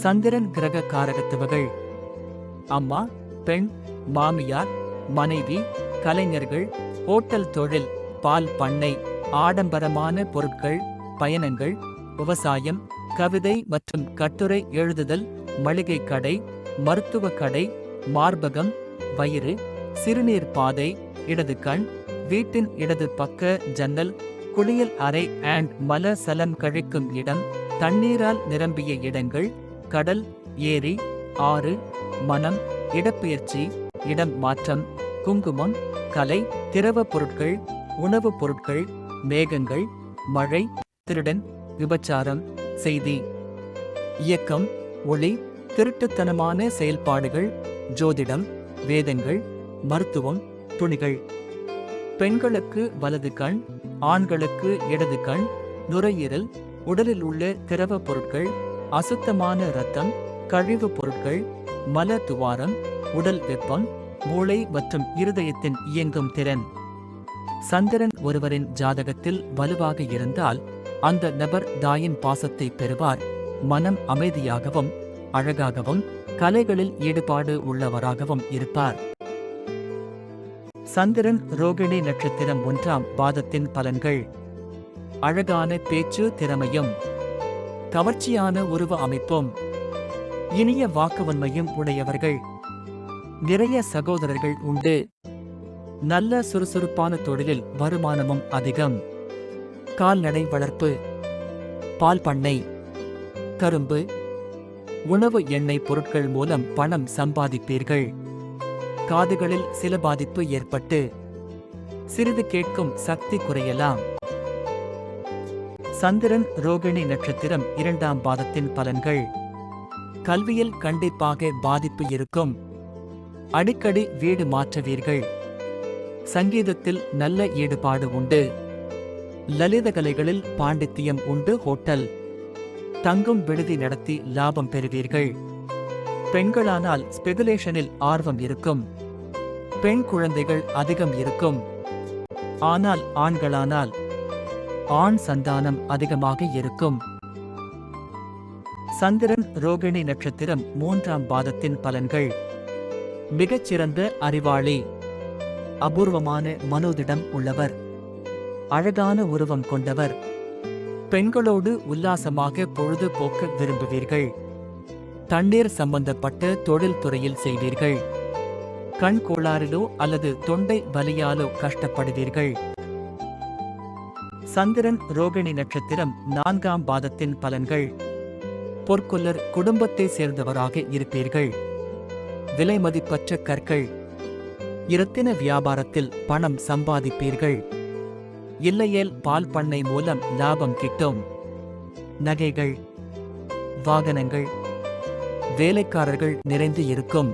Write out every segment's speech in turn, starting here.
சந்திரன் கிரக காரகத்துவங்கள்: அம்மா, பெண், மாமியார், மனைவி, கலைஞர்கள், ஹோட்டல் தொழில், பால் பண்ணை, ஆடம்பரமான பொருட்கள், பயணங்கள், விவசாயம், கவிதை மற்றும் கட்டுரை எழுதுதல், மளிகை கடை, மருத்துவ கடை, மார்பகம், வயிறு, சிறுநீர் பாதை, இடது கண், வீட்டின் இடது பக்க ஜன்னல், குளியல் அறை அண்ட் மல சலம் கழிக்கும் இடம், தண்ணீரால் நிரம்பிய இடங்கள், கடல், ஏரி, ஆறு, மனம், இடப்பெயர்ச்சி, இடம் மாற்றம், குங்குமம், கலை, திரவ பொருட்கள், உணவுப் பொருட்கள், மேகங்கள், மழை, திருடன், விபச்சாரம், செய்தி. இயக்கம், ஒளி, திருட்டுத்தனமான செயல்பாடுகள், ஜோதிடம், வேதங்கள், மருத்துவம், துணிகள். பெண்களுக்கு வலது கண், ஆண்களுக்கு இடது கண், நுரையீரல், உடலில் உள்ள திரவ பொருட்கள், அசுத்தமான இரத்தம், கழிவுப் பொருட்கள், மல துவாரம், உடல் வெப்பம், மூளை மற்றும் இருதயத்தின் இயங்கும் திறன். சந்திரன் ஒருவரின் ஜாதகத்தில் வலுவாக இருந்தால் அந்த நபர் தாயின் பாசத்தை பெறுவார். மனம் அமைதியாகவும் அழகாகவும் கலைகளில் ஈடுபாடு உள்ளவராகவும் இருப்பார். சந்திரன் ரோகிணி நட்சத்திரம் 1ஆம் பாதத்தின் பலன்கள்: அழகான பேச்சு திறமையும் கவர்ச்சியான உருவ அமைப்பும் இனிய வாக்குவன்மையும் உடையவர்கள். நிறைய சகோதரர்கள் உண்டு. நல்ல சுறுசுறுப்பான தொழிலில் வருமானமும் அதிகம். கால்நடை வளர்ப்பு, பால் பண்ணை, கரும்பு, உணவு எண்ணெய் பொருட்கள் மூலம் பணம் சம்பாதிப்பீர்கள். காதுகளில் சில பாதிப்பு ஏற்பட்டு சிறிது கேட்கும் சக்தி குறையலாம். சந்திரன் ரோகிணி நட்சத்திரம் 2ஆம் பாதத்தின் பலன்கள்: கல்வியில் கண்டிப்பாக பாதிப்பு இருக்கும். அடிக்கடி வீடு மாற்றுவீர்கள். சங்கீதத்தில் நல்ல ஈடுபாடு உண்டு. லலித கலைகளில் பாண்டித்தியம் உண்டு. ஹோட்டல், தங்கும் விடுதி நடத்தி லாபம் பெறுவீர்கள். பெண்களானால் ஸ்பெகுலேஷனில் ஆர்வம் இருக்கும். பெண் குழந்தைகள் அதிகம் இருக்கும். ஆனால் ஆண்களானால் ஆண் சந்தானம் அதிகமாக இருக்கும். சந்திரன் ரோகிணி நட்சத்திரம் 3ஆம் பாதத்தின் பலன்கள்: மிகச்சிறந்த அறிவாளி, அபூர்வமான மனோதிடம் உள்ளவர், அழகான உருவம் கொண்டவர். பெண்களோடு உல்லாசமாக பொழுது போக்க விரும்புவீர்கள். தண்ணீர் சம்பந்தப்பட்ட தொழில் துறையில் செய்வீர்கள். கண் கோளாறிலோ அல்லது தொண்டை வலியாலோ கஷ்டப்படுவீர்கள். சந்திரன் ரோகிணி நட்சத்திரம் 4ஆம் பாதத்தின் பலன்கள்: பொற்கொல்லர் குடும்பத்தை சேர்ந்தவராக இருப்பீர்கள். விலைமதிப்பற்ற கற்கள், இரத்தின வியாபாரத்தில் பணம் சம்பாதிப்பீர்கள். இல்லையேல் பால் பண்ணை மூலம் லாபம் கிட்டும். நகைகள், வாகனங்கள், வேலைக்காரர்கள் நிறைந்து இருக்கும்.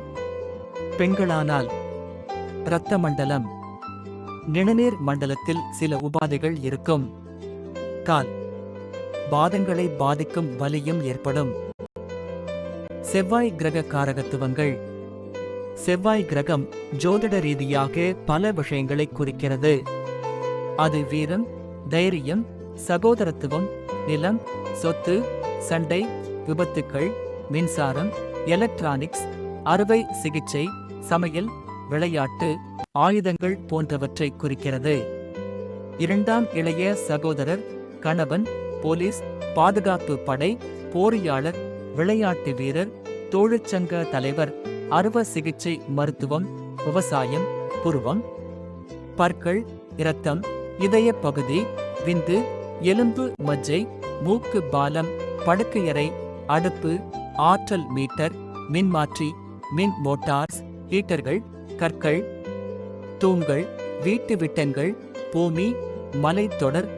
பெண்களானால் இரத்த மண்டலம், நிணநீர் மண்டலத்தில் சில உபாதைகள் இருக்கும். கால், பாதங்களை பாதிக்கும் வலியும் ஏற்படும். செவ்வாய் கிரக காரகத்துவங்கள்: செவ்வாய் கிரகம் ஜோதிட ரீதியாக பல விஷயங்களை குறிக்கிறது. அது வீரம், தைரியம், சகோதரத்துவம், நிலம், சொத்து, சண்டை, விபத்துக்கள், மின்சாரம், எலக்ட்ரானிக்ஸ், அறுவை சிகிச்சை, சமையல், விளையாட்டு, ஆயுதங்கள் போன்றவற்றை குறிக்கிறது. 2ஆம் இளைய சகோதரர், கணவன், போலீஸ், பாதுகாப்பு படை, பொறியாளர், விளையாட்டு வீரர், தொழிற்சங்க தலைவர், அறுவை சிகிச்சை மருத்துவம், விவசாயம், புருவம், பற்கள், இரத்தம், இதய பகுதி, விந்து, எலும்பு மஜ்ஜை, மூக்கு பாலம், படுக்கையறை, அடுப்பு, ஆற்றல் மீட்டர், மின்மாற்றி, மின் மோட்டார்ஸ், ஹீட்டர்கள், கற்கள், தூண்கள், வீட்டு விட்டங்கள், பூமி, மலைத்தொடர்,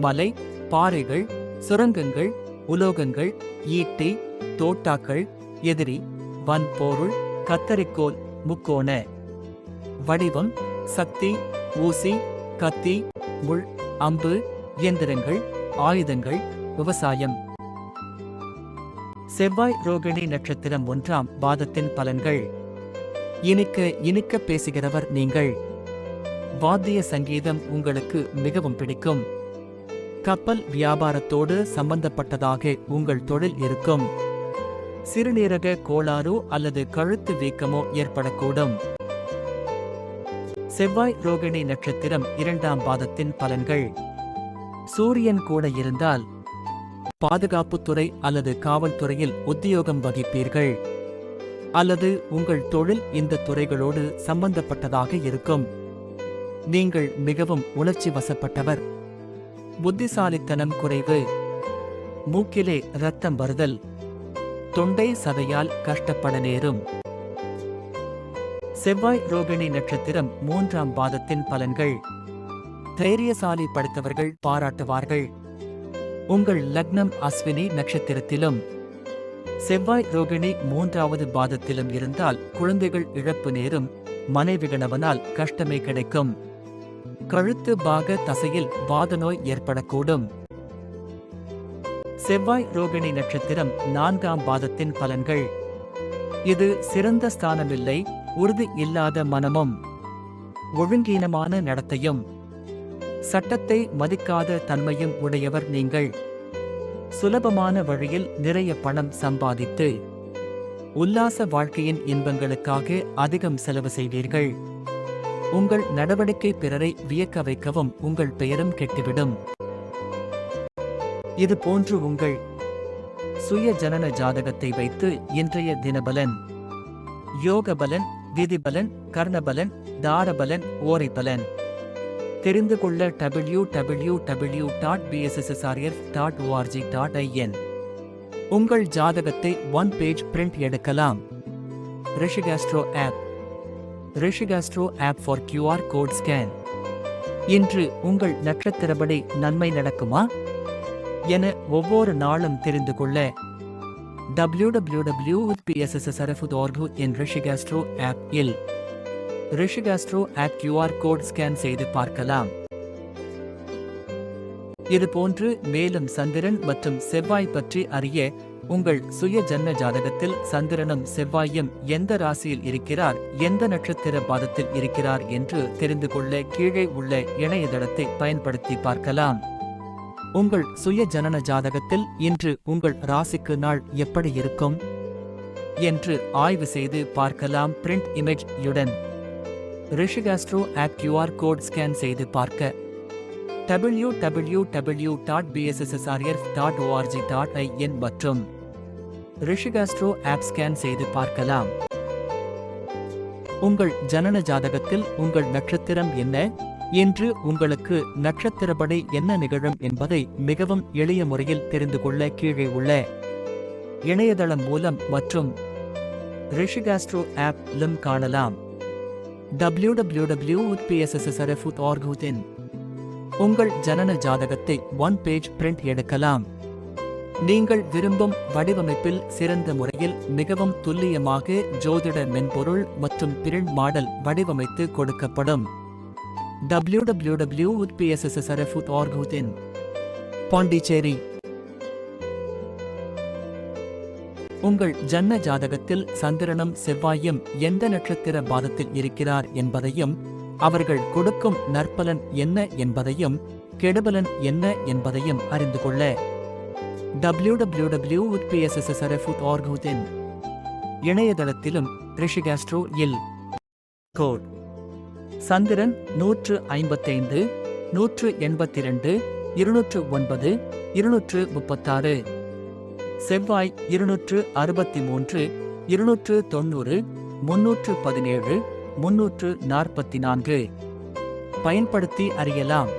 மலை, பாறைகள், சுரங்கங்கள், உலோகங்கள், ஈட்டி, தோட்டாக்கள், எதிரி, வன்பொருள், கத்தரிக்கோல், முக்கோண வடிவம், சக்தி, ஊசி, கத்தி, முள், அம்பு, இயந்திரங்கள், ஆயுதங்கள், விவசாயம். செவ்வாய் ரோகிணி நட்சத்திரம் 1ஆம் பாதத்தின் பலன்கள்: இனிக்க இனிக்க பேசுகிறவர் நீங்கள். வாத்திய சங்கீதம் உங்களுக்கு மிகவும் பிடிக்கும். கப்பல் வியாபாரத்தோடு சம்பந்தப்பட்டதாக உங்கள் தொழில் இருக்கும். சிறுநீரக கோளாறு அல்லது கழுத்து வீக்கமோ ஏற்படக்கூடும். செவ்வாய் ரோகிணி நட்சத்திரம் 2ஆம் பாதத்தின் பலன்கள். சூரியன் கூட இருந்தால் பாதுகாப்புத்துறை அல்லது காவல்துறையில் உத்தியோகம் வகிப்பீர்கள், அல்லது உங்கள் தொழில் இந்த துறைகளோடு சம்பந்தப்பட்டதாக இருக்கும். நீங்கள் மிகவும் உணர்ச்சி வசப்பட்டவர். புத்திசாலித்தனம் குறைவு. மூக்கிலே இரத்தம் வருதல். தொண்டை சதையால் கஷ்டப்பட நேரும். செவ்வாய் ரோகிணி நட்சத்திரம் 3ஆம் பாதத்தின் பலன்கள். தைரியசாலி படித்தவர்கள் பாராட்டுவார்கள். உங்கள் லக்னம் அஸ்வினி நட்சத்திரத்திலும் செவ்வாய் ரோகிணி 3ஆவது பாதத்திலும் இருந்தால் குழந்தைகள் இழப்பு நேரும். மனைவிகணவனால் கஷ்டமே கிடைக்கும். கழுத்து பாக தசையில் வாதநோய் ஏற்படக்கூடும். செவ்வாய் ரோகிணி நட்சத்திரம் 4ஆம் பாதத்தின் பலன்கள். இது சிறந்த ஸ்தானமில்லை. உறுதி இல்லாத மனமும் ஒழுங்கீனமான நடத்தையும் சட்டத்தை மதிக்காத தன்மையும் உடையவர் நீங்கள். சுலபமான வழியில் நிறைய பணம் சம்பாதித்து உல்லாச வாழ்க்கையின் இன்பங்களுக்காக அதிகம் செலவு செய்வீர்கள். உங்கள் நடவடிக்கை பிறரை வியக்க வைக்கவும் உங்கள் பெயரும் கெட்டுவிடும். இது போன்று உங்கள் சுய ஜனன ஜாதகத்தை வைத்து இன்றைய தினபலன், யோகபலன், விதிபலன், கர்ணபலன், தாரபலன், ஓரைபலன் தெரிந்து கொள்ள www.bssrf.org.in. உங்கள் ஜாதகத்தை 1 பேஜ் பிரிண்ட் எடுக்கலாம். ரிஷிகாஸ்ட்ரோ ஆப். ரிஷிகாஸ்ட்ரோ app for QR code scan. இன்று உங்கள் நட்சத்திரப்படி நன்மை நடக்குமா என ஒவ்வொரு நாளும் தெரிந்து கொள்ள www.bssrf.org.in ரிஷிகாஸ்ட்ரோ ஆப் இல் ரிஷிகாஸ்ட்ரோ ஆப் QR கோட் ஸ்கேன் செய்து பார்க்கலாம். இதுபோன்று மேலும் சந்திரன் மற்றும் செவ்வாய் பற்றி அறிய உங்கள் சுய ஜன்ம ஜாதகத்தில் சந்திரனும் செவ்வாயும் எந்த ராசியில் இருக்கிறார், எந்த நட்சத்திர பாதத்தில் இருக்கிறார் என்று தெரிந்து கொள்ள கீழே உள்ள இணையதளத்தை பயன்படுத்தி பார்க்கலாம். உங்கள் சுய ஜனன ஜாதகத்தில் இன்று உங்கள் ராசிக்கு நாள் எப்படி இருக்கும் என்று ஆய்வு செய்து பார்க்கலாம். பிரிண்ட் இமேஜ் யுடன் ரிஷிகாஸ்ட்ரோ ஆப் QR கோட் ஸ்கேன் செய்து பார்க்க www.bssrf.org.in மற்றும் ரிஷிகாஸ்ட்ரோ ஆப் ஸ்கேன் செய்து பார்க்கலாம். உங்கள் ஜனன ஜாதகத்தில் உங்கள் நட்சத்திரம் என்ன, இன்று உங்களுக்கு நட்சத்திரப்படி என்ன நிகழும் என்பதை மிகவும் எளிய முறையில் தெரிந்து கொள்ள கீழே உள்ள இணையதளம் மூலம் மற்றும் ரிஷிகாஸ்ட்ரோ ஆப் லும் காணலாம். www.bssrf.org.in. உங்கள் ஜனன ஜாதகத்தை 1 பேஜ் பிரிண்ட் எடுக்கலாம். நீங்கள் விரும்பும் வடிவமைப்பில் சிறந்த முறையில் மிகவும் துல்லியமாக ஜோதிட மென்பொருள் மற்றும் பிரிண்ட் மாடல் வடிவமைத்து கொடுக்கப்படும். www.bssrf.org.in. பாண்டிச்சேரி. உங்கள் ஜன்ம ஜாதகத்தில் சந்திரனும் செவ்வாயும் எந்த நட்சத்திர பாதத்தில் இருக்கிறார் என்பதையும், அவர்கள் கொடுக்கும் நற்பலன் என்ன என்பதையும், கெடுபலன் என்ன என்பதையும் அறிந்து கொள்ள www.bssrf.org.in இணையதளத்திலும் ரிஷிகாஸ்ட்ரோ இல் கோட் சந்திரன் 155, 182, 209, 236, செவ்வாய் 263, 290, 317, 344 பயன்படுத்தி அறியலாம்.